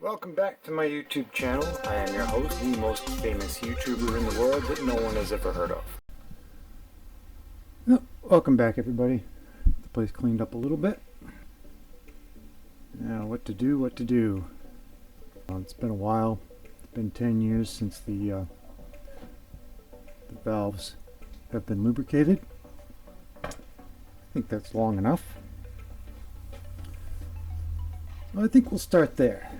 Welcome back to my YouTube channel. I am your host, the most famous YouTuber in the world that no one has ever heard of. Welcome back, everybody. The place cleaned up a little bit. Now, what to do? It's been a while. It's been 10 years since the valves have been lubricated. I think that's long enough. Well, I think we'll start there.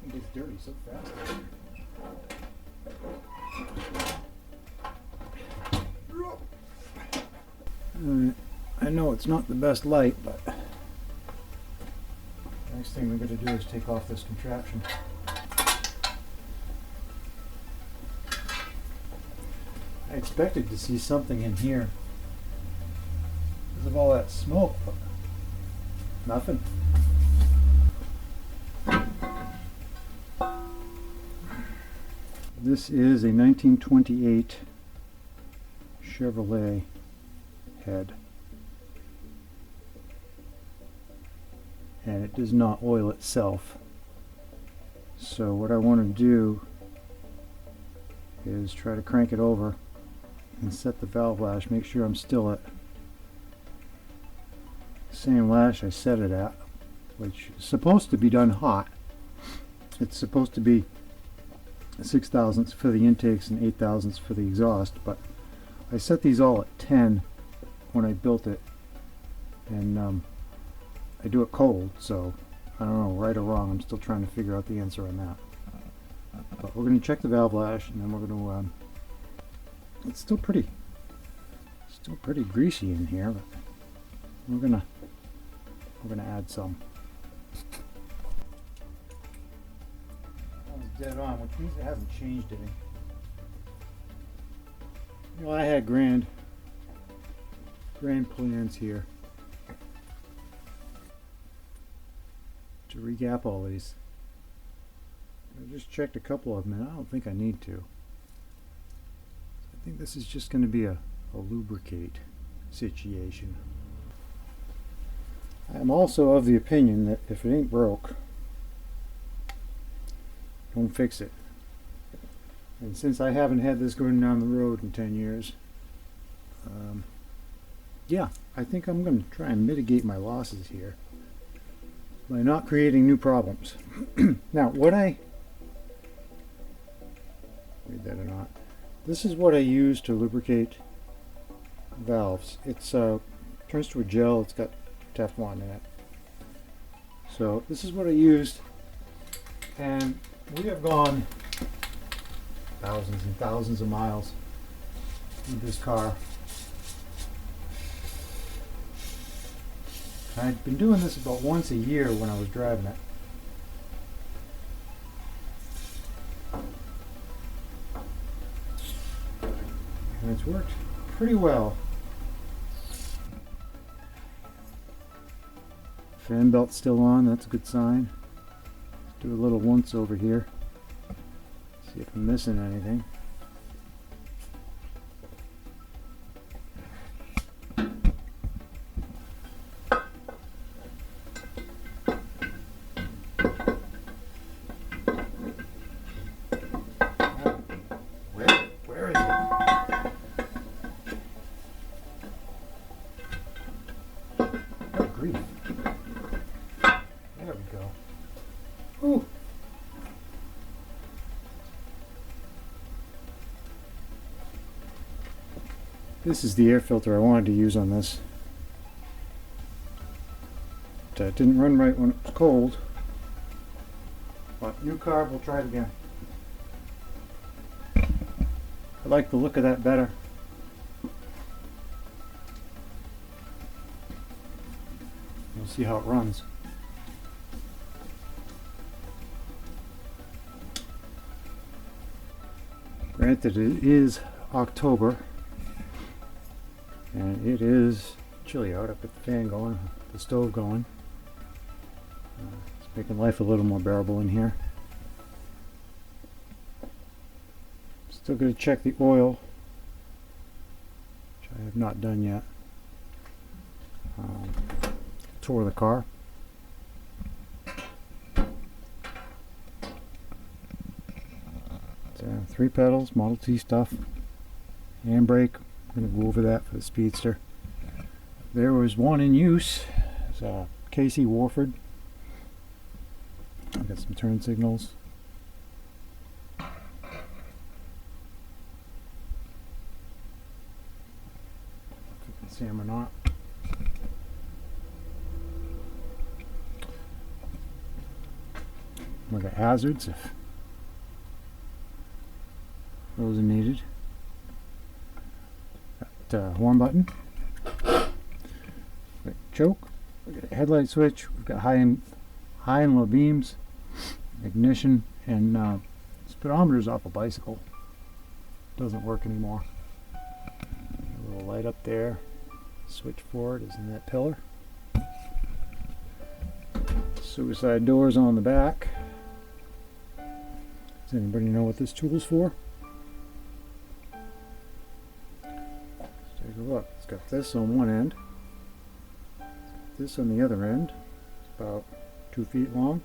It gets dirty so fast. I know it's not the best light, but the next thing we're going to do is take off this contraption. I expected to see something in here because of all that smoke, but nothing. This is a 1928 Chevrolet head, and it does not oil itself. So what I want to do is try to crank it over and set the valve lash, make sure I'm still at the same lash I set it at, which is supposed to be done hot. It's supposed to be 6 thousandths for the intakes and 8 thousandths for the exhaust, but I set these all at 10 when I built it, and I do it cold, so I don't know, right or wrong. I'm still trying to figure out the answer on that. But we're going to check the valve lash, and then we're going to it's still pretty greasy in here, but we're gonna add some. That was dead on, which means it hasn't changed any. You know, I had grand plans here to recap all these. I just checked a couple of them, and I don't think I need to. I think this is just going to be a lubricate situation. I'm also of the opinion that if it ain't broke, don't fix it. And since I haven't had this going down the road in 10 years, yeah, I think I'm going to try and mitigate my losses here by not creating new problems. Now, read that or not, this is what I use to lubricate valves. It's turns to a gel. It's got Teflon in it. So this is what I used, and we have gone thousands and thousands of miles with this car. I'd been doing this about once a year when I was driving it. And it's worked pretty well. Fan belt's still on, that's a good sign. Let's do a little once over here. See if I'm missing anything. Where is it? Oh, grief. There we go. Ooh. This is the air filter I wanted to use on this. It didn't run right when it was cold. But new carb, we'll try it again. I like the look of that better. We'll see how it runs. Granted, it is October, and it is chilly out. I put the fan going, the stove going. It's making life a little more bearable in here. Still going to check the oil, which I have not done yet. tour of the car. It's, 3 pedals, Model T stuff, handbrake. I'm going to go over that for the Speedster. There was one in use. It's a Casey Warford. I've got some turn signals. If you can see them or not. We got hazards if those are needed. Got horn button. Got choke. We got a headlight switch. We've got high and low beams, ignition, and speedometer's off a bicycle. Doesn't work anymore. A little light up there. Switch forward is in that pillar. Suicide doors on the back. Does anybody know what this tool's for? Let's take a look. It's got this on one end. This on the other end. It's about 2 feet long.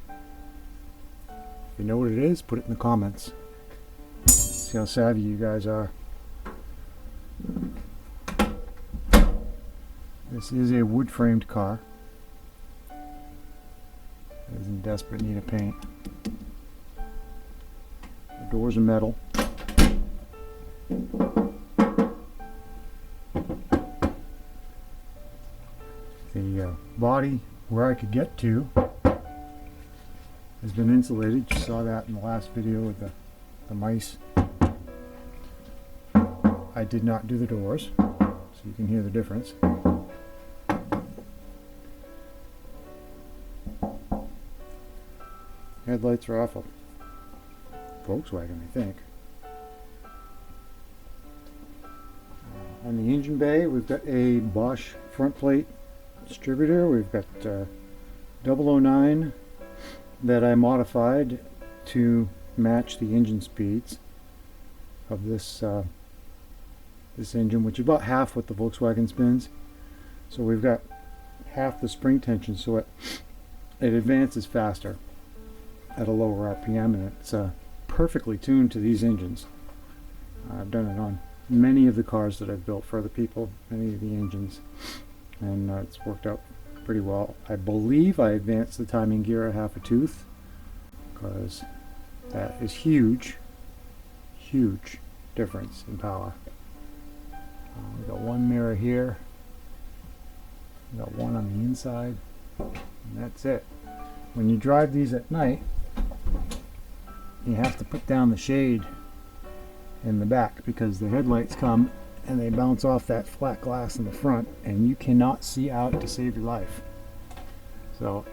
If you know what it is, put it in the comments. See how savvy you guys are. This is a wood-framed car. It is in desperate need of paint. The doors are metal. The body, where I could get to, has been insulated. You saw that in the last video with the mice. I did not do the doors, so you can hear the difference. Headlights are off a Volkswagen, I think. On the engine bay, we've got a Bosch front plate distributor. We've got 009 that I modified to match the engine speeds of this this engine, which is about half what the Volkswagen spins. So we've got half the spring tension, so it advances faster at a lower RPM, and it's perfectly tuned to these engines. I've done it on many of the cars that I've built for other people, many of the engines, and it's worked out pretty well. I believe I advanced the timing gear a half a tooth, because that is huge difference in power. We got one mirror here, we got one on the inside, and that's it. When you drive these at night, you have to put down the shade in the back, because the headlights come and they bounce off that flat glass in the front, and you cannot see out to save your life. So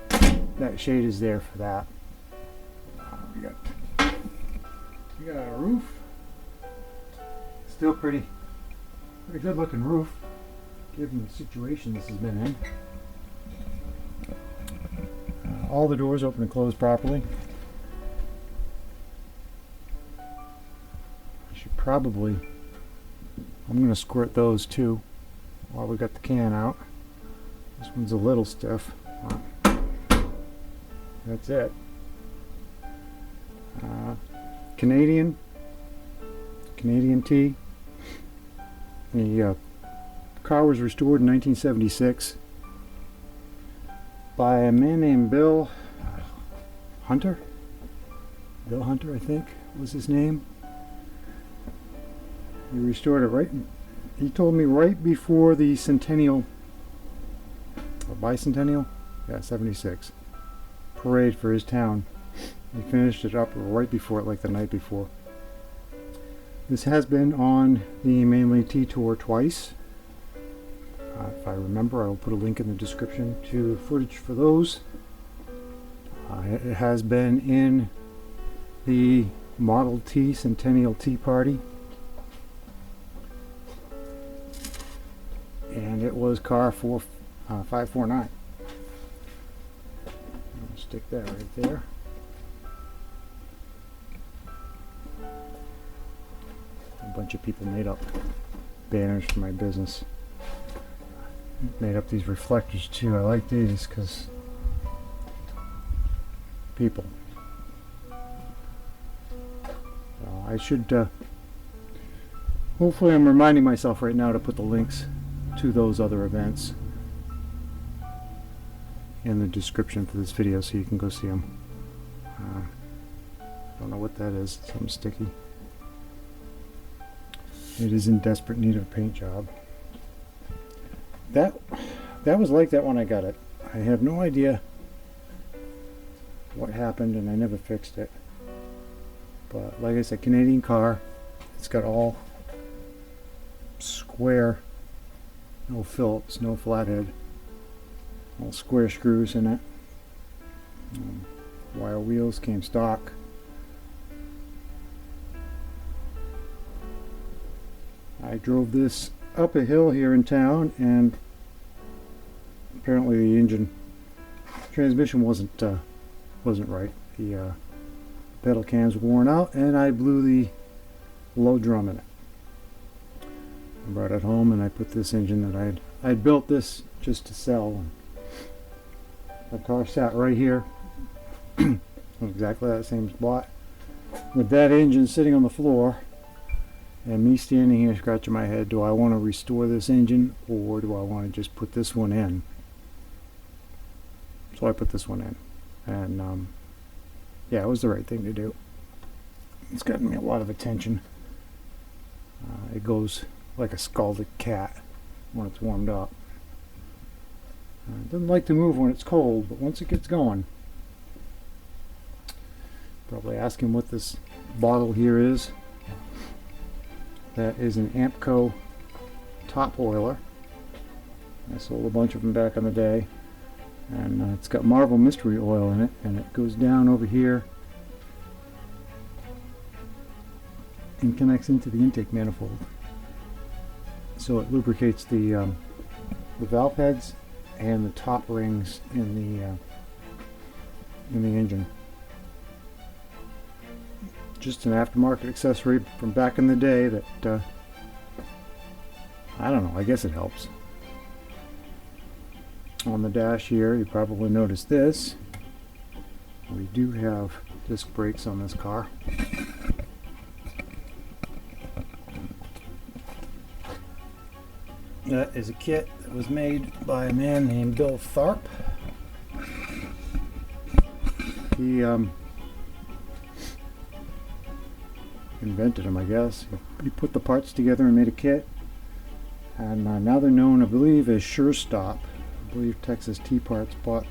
that shade is there for that. We got a roof. Still pretty good looking roof, given the situation this has been in. All the doors open and close properly. I should probably, I'm going to squirt those too while we got the can out. This one's a little stiff. That's it. Canadian T. The car was restored in 1976 by a man named Bill Hunter. Bill Hunter, I think, was his name. He restored it right, he told me, right before the Centennial, or Bicentennial? Yeah, 76. Parade for his town. He finished it up right before it, like the night before. This has been on the Mainely T Tour twice. If I remember, I will put a link in the description to footage for those. It has been in the Model T Centennial T Party. And it was car 549. I'll stick that right there. A bunch of people made up banners for my business. Made up these reflectors too. I like these because people. I should, hopefully I'm reminding myself right now to put the links to those other events in the description for this video so you can go see them. Don't know what that is. Something sticky. It is in desperate need of a paint job. That was like that when I got it. I have no idea what happened and I never fixed it. But like I said, Canadian car. It's got all square, no Phillips, no flathead, all square screws in it. Wire wheels came stock. I drove this up a hill here in town, and apparently the engine transmission wasn't right. The pedal cams were worn out, and I blew the low drum in it. I brought it home, and I put this engine that I'd built this just to sell. The car sat right here, exactly that same spot, with that engine sitting on the floor, and me standing here scratching my head. Do I want to restore this engine, or do I want to just put this one in? So I put this one in, and yeah, it was the right thing to do. It's gotten me a lot of attention. It goes like a scalded cat when it's warmed up. It doesn't like to move when it's cold, but once it gets going. Probably asking what this bottle here is. That is an Ampco top oiler. I sold a bunch of them back in the day. And it's got Marvel Mystery Oil in it, and it goes down over here and connects into the intake manifold. So it lubricates the valve heads and the top rings in the engine. Just an aftermarket accessory from back in the day that I don't know, I guess it helps. On the dash here, you probably noticed this. We do have disc brakes on this car. That is a kit that was made by a man named Bill Tharp. He invented them, I guess. He put the parts together and made a kit. And now they're known, I believe, as Sure Stop. I believe Texas T Parts bought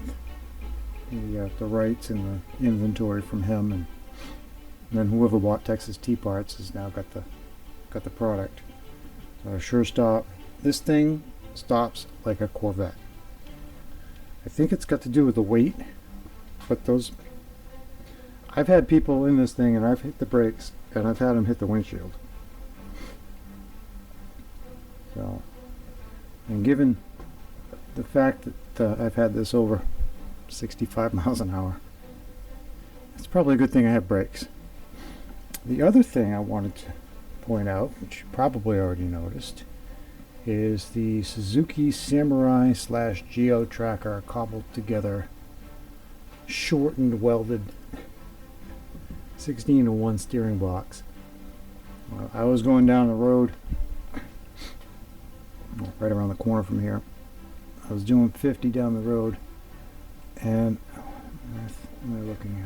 the rights and the inventory from him, and then whoever bought Texas T Parts has now got the product. So Sure Stop. This thing stops like a Corvette. I think it's got to do with the weight, but I've had people in this thing and I've hit the brakes and I've had them hit the windshield. So, and given the fact that I've had this over 65 miles an hour, it's probably a good thing I have brakes. The other thing I wanted to point out, which you probably already noticed, is the Suzuki Samurai / Geo Tracker cobbled together, shortened, welded 16:1 steering box. I was going down the road right around the corner from here. I was doing 50 down the road, and what am I looking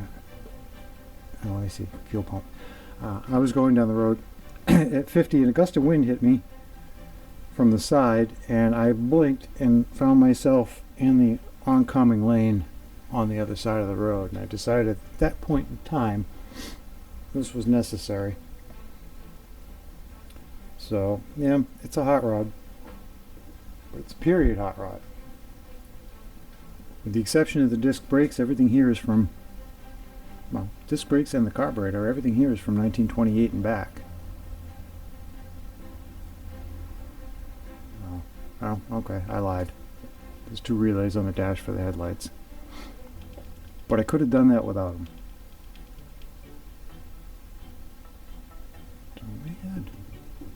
at? Oh, I see, fuel pump. I was going down the road at 50, and a gust of wind hit me from the side, and I blinked and found myself in the oncoming lane on the other side of the road. And I decided at that point in time this was necessary. So yeah, it's a hot rod, but it's a period hot rod. With the exception of the disc brakes, everything here is from, well, disc brakes and the carburetor, everything here is from 1928 and back. Oh, okay, I lied. There's 2 relays on the dash for the headlights. But I could have done that without them. So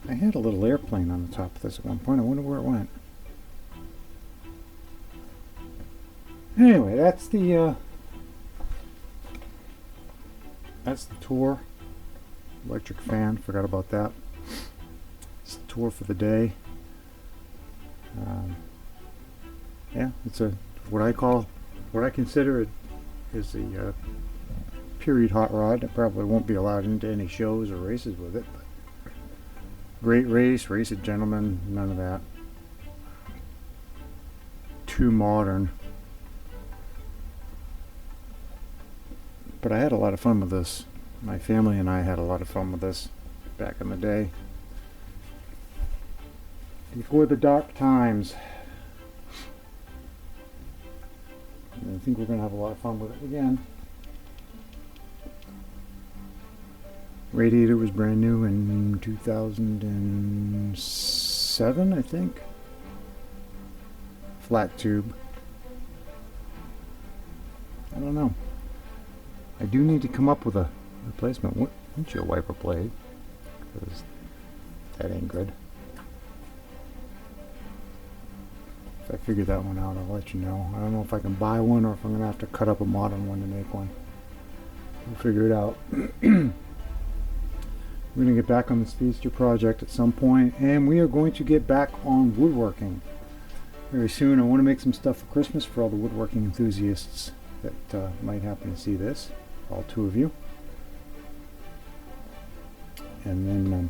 I had a little airplane on the top of this at one point. I wonder where it went. Anyway, that's the tour. Electric fan, forgot about that. It's the tour for the day. Yeah, it's what I consider it is a period hot rod. I probably won't be allowed into any shows or races with it, but great race it gentlemen, none of that. Too modern. But I had a lot of fun with this. My family and I had a lot of fun with this back in the day. Before the dark times. And I think we're going to have a lot of fun with it again. Radiator was brand new in 2007, I think. Flat tube. I don't know. I do need to come up with a replacement windshield wiper blade, because that ain't good. If I figure that one out, I'll let you know. I don't know if I can buy one or if I'm going to have to cut up a modern one to make one. We'll figure it out. We're going to get back on the Speedster project at some point, and we are going to get back on woodworking very soon. I want to make some stuff for Christmas for all the woodworking enthusiasts that might happen to see this. All 2 of you. And then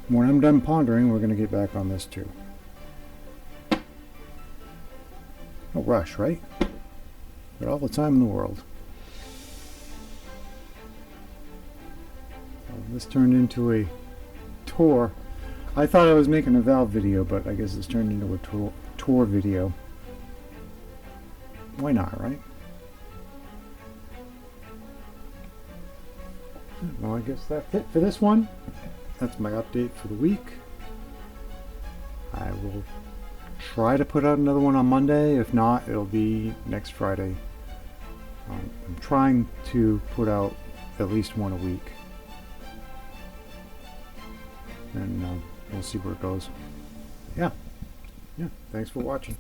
when I'm done pondering, we're going to get back on this too. No rush, right? Got all the time in the world. This turned into a tour. I thought I was making a valve video, but I guess it's turned into a tour video. Why not, right? Well, I guess that's it for this one. That's my update for the week. I will try to put out another one on Monday. If not, it'll be next Friday. I'm trying to put out at least one a week. And we'll see where it goes. Yeah. Thanks for watching.